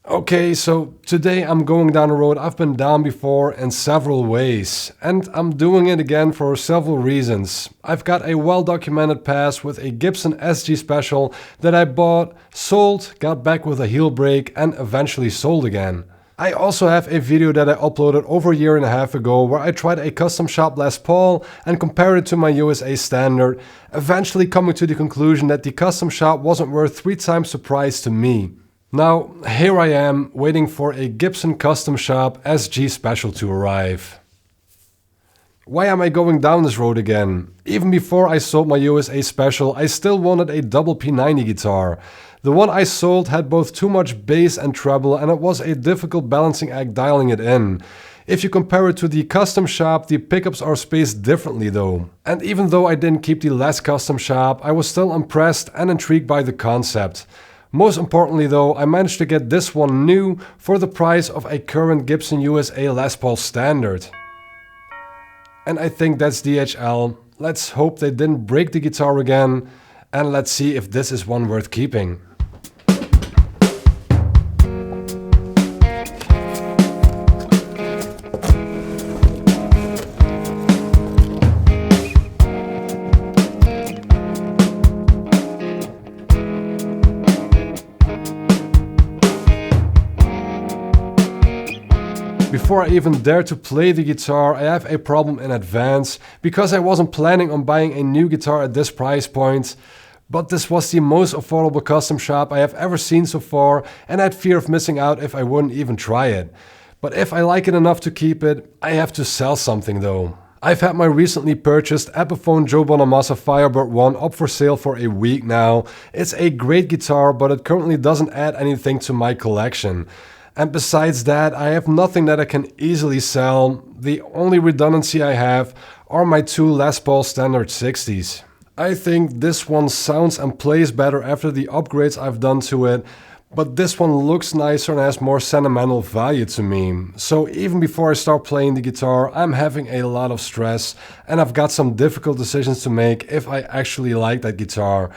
Okay, so today I'm going down a road I've been down before in several ways, and I'm doing it again for several reasons. I've got a well-documented past with a Gibson SG Special that I bought, sold, got back with a heel break, and eventually sold again. I also have a video that I uploaded over a year and a half ago where I tried a custom shop Les Paul and compared it to my USA standard, eventually coming to the conclusion that the custom shop wasn't worth 3 times the price to me. Now, here I am, waiting for a Gibson Custom Shop SG Special to arrive. Why am I going down this road again? Even before I sold my USA Special, I still wanted a double P90 guitar. The one I sold had both too much bass and treble, and it was a difficult balancing act dialing it in. If you compare it to the Custom Shop, the pickups are spaced differently though. And even though I didn't keep the last Custom Shop, I was still impressed and intrigued by the concept. Most importantly though, I managed to get this one new for the price of a current Gibson USA Les Paul standard. And I think that's DHL. Let's hope they didn't break the guitar again, and let's see if this is one worth keeping. Before I even dare to play the guitar, I have a problem in advance, because I wasn't planning on buying a new guitar at this price point. But this was the most affordable custom shop I have ever seen so far, and I had fear of missing out if I wouldn't even try it. But if I like it enough to keep it, I have to sell something though. I've had my recently purchased Epiphone Joe Bonamassa Firebird 1 up for sale for a week now. It's a great guitar, but it currently doesn't add anything to my collection. And besides that, I have nothing that I can easily sell. The only redundancy I have are my 2 Les Paul Standard 60s. I think this one sounds and plays better after the upgrades I've done to it, but this one looks nicer and has more sentimental value to me. So even before I start playing the guitar, I'm having a lot of stress, and I've got some difficult decisions to make if I actually like that guitar.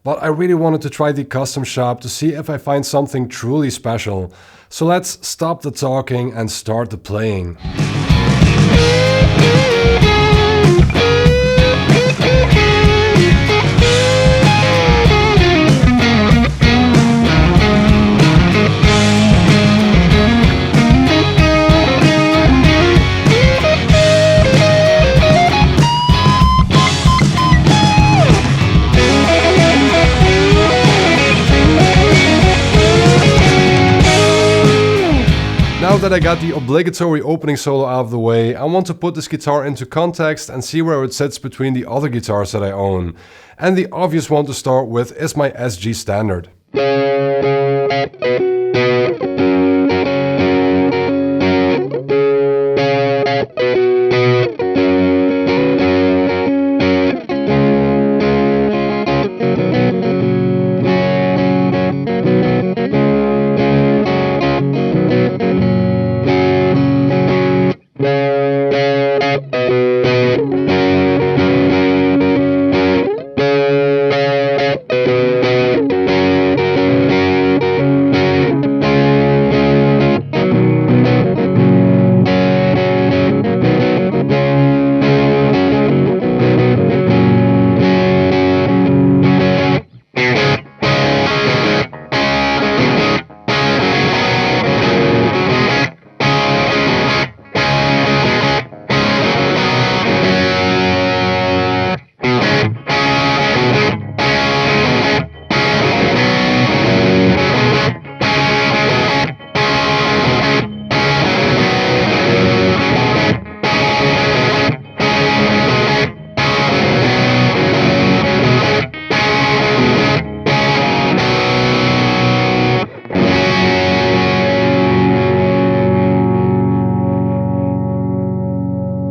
But I really wanted to try the custom shop to see if I find something truly special. So let's stop the talking and start the playing. Now that I got the obligatory opening solo out of the way, I want to put this guitar into context and see where it sits between the other guitars that I own. And the obvious one to start with is my SG Standard.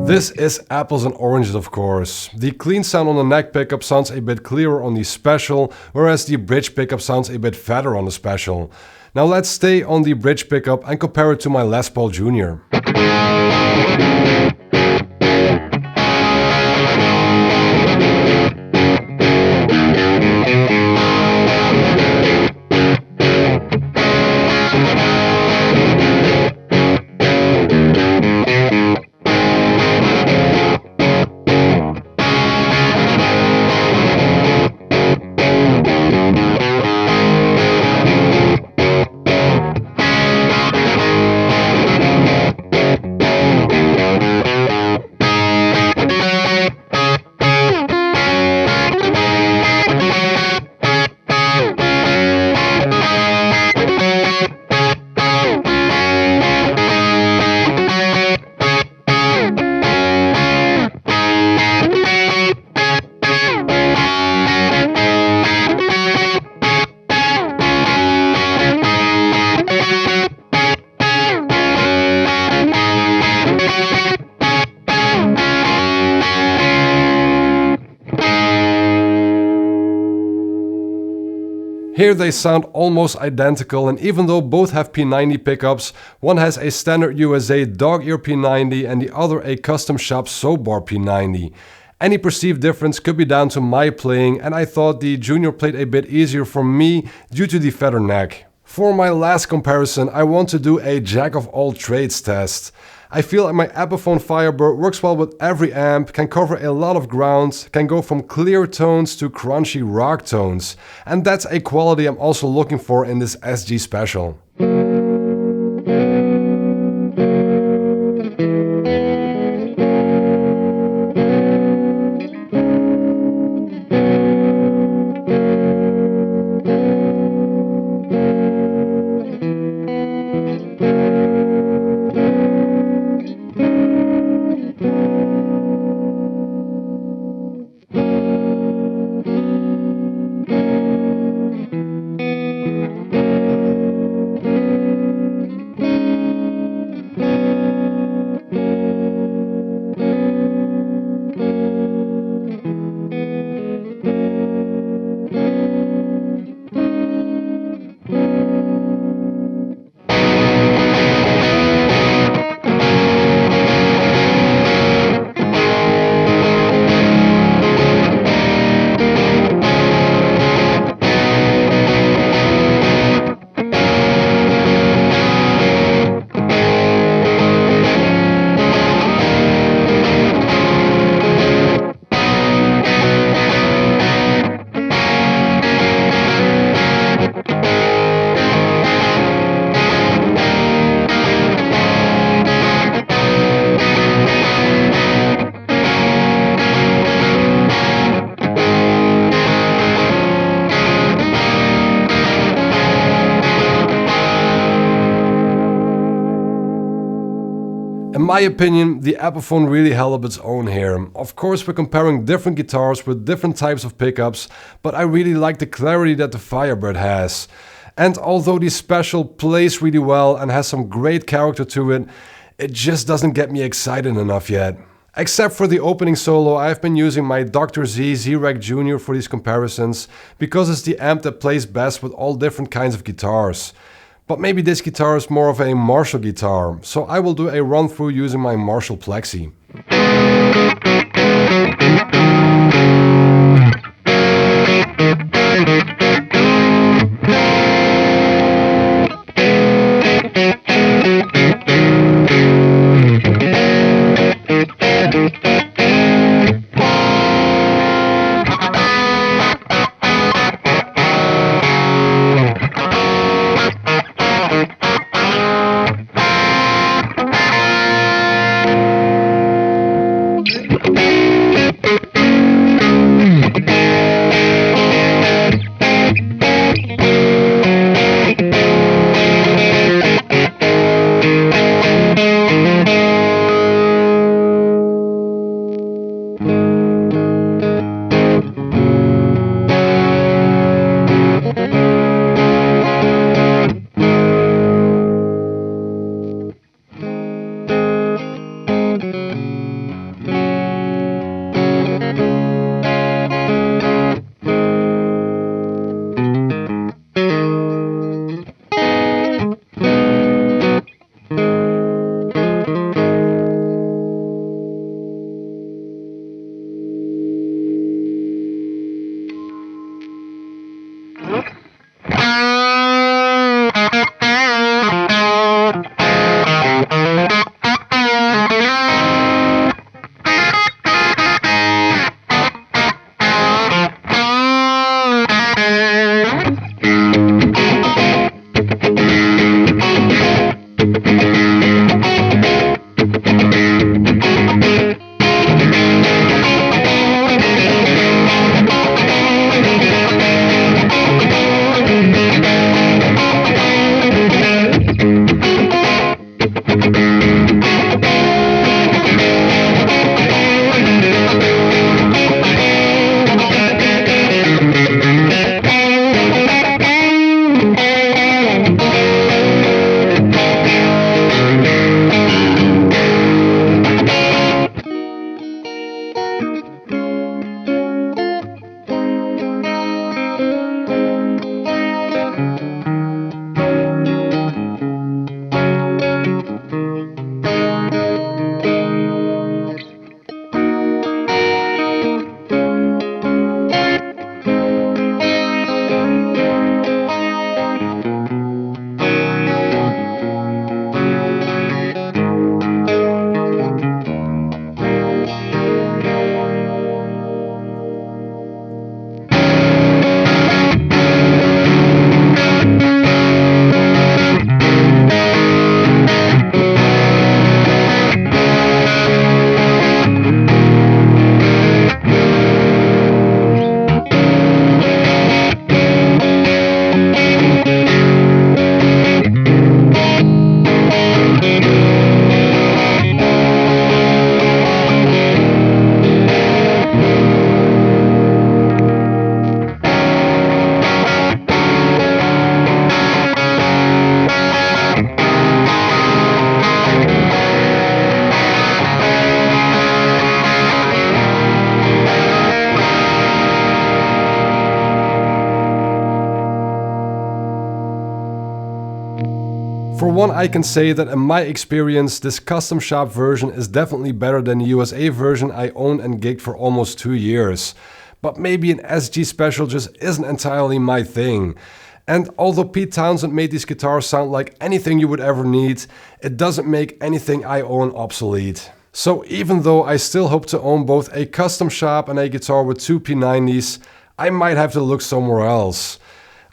This is apples and oranges, of course. The clean sound on the neck pickup sounds a bit clearer on the Special, whereas the bridge pickup sounds a bit fatter on the Special. Now let's stay on the bridge pickup and compare it to my Les Paul Jr. Here they sound almost identical, and even though both have P90 pickups, one has a standard USA dog ear P90 and the other a custom shop soap bar P90. Any perceived difference could be down to my playing, and I thought the Junior played a bit easier for me due to the feather neck. For my last comparison, I want to do a jack of all trades test. I feel like my Epiphone Firebird works well with every amp, can cover a lot of ground, can go from clear tones to crunchy rock tones. And that's a quality I'm also looking for in this SG Special. In my opinion, the Epiphone really held up its own here. Of course, we're comparing different guitars with different types of pickups, but I really like the clarity that the Firebird has. And although the Special plays really well and has some great character to it, it just doesn't get me excited enough yet. Except for the opening solo, I've been using my Dr. Z Z-Rec Jr. for these comparisons, because it's the amp that plays best with all different kinds of guitars. But maybe this guitar is more of a Marshall guitar, so I will do a run through using my Marshall Plexi. For one, I can say that in my experience, this custom shop version is definitely better than the USA version I owned and gigged for almost 2 years. But maybe an SG Special just isn't entirely my thing. And although Pete Townsend made these guitars sound like anything you would ever need, it doesn't make anything I own obsolete. So even though I still hope to own both a custom shop and a guitar with 2 P90s, I might have to look somewhere else.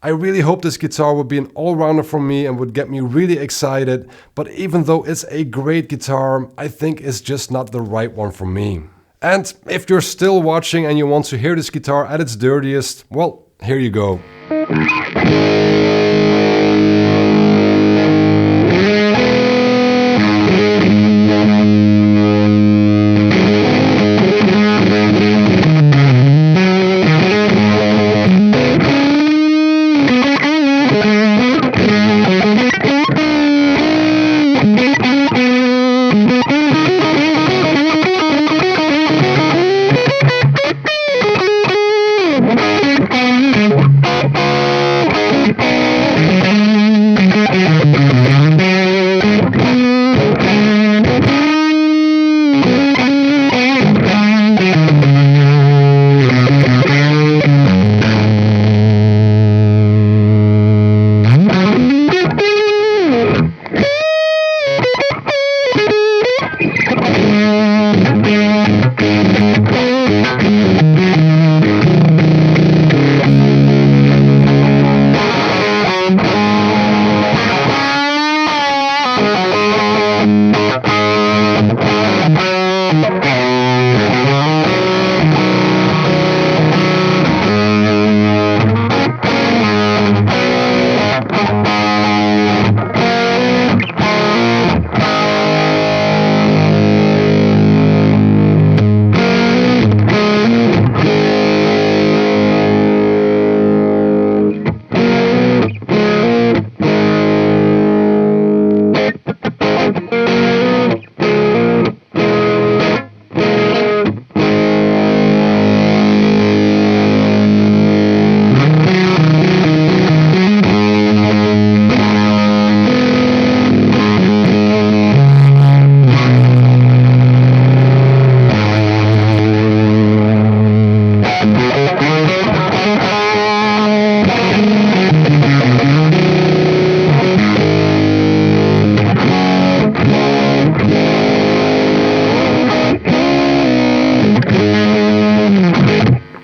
I really hope this guitar would be an all-rounder for me and would get me really excited, but even though it's a great guitar, I think it's just not the right one for me. And if you're still watching and you want to hear this guitar at its dirtiest, well, here you go.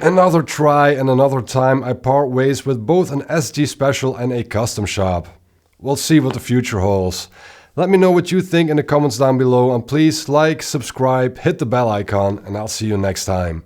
Another try and another time I part ways with both an SG Special and a custom shop. We'll see what the future holds. Let me know what you think in the comments down below, and please like, subscribe, hit the bell icon, and I'll see you next time.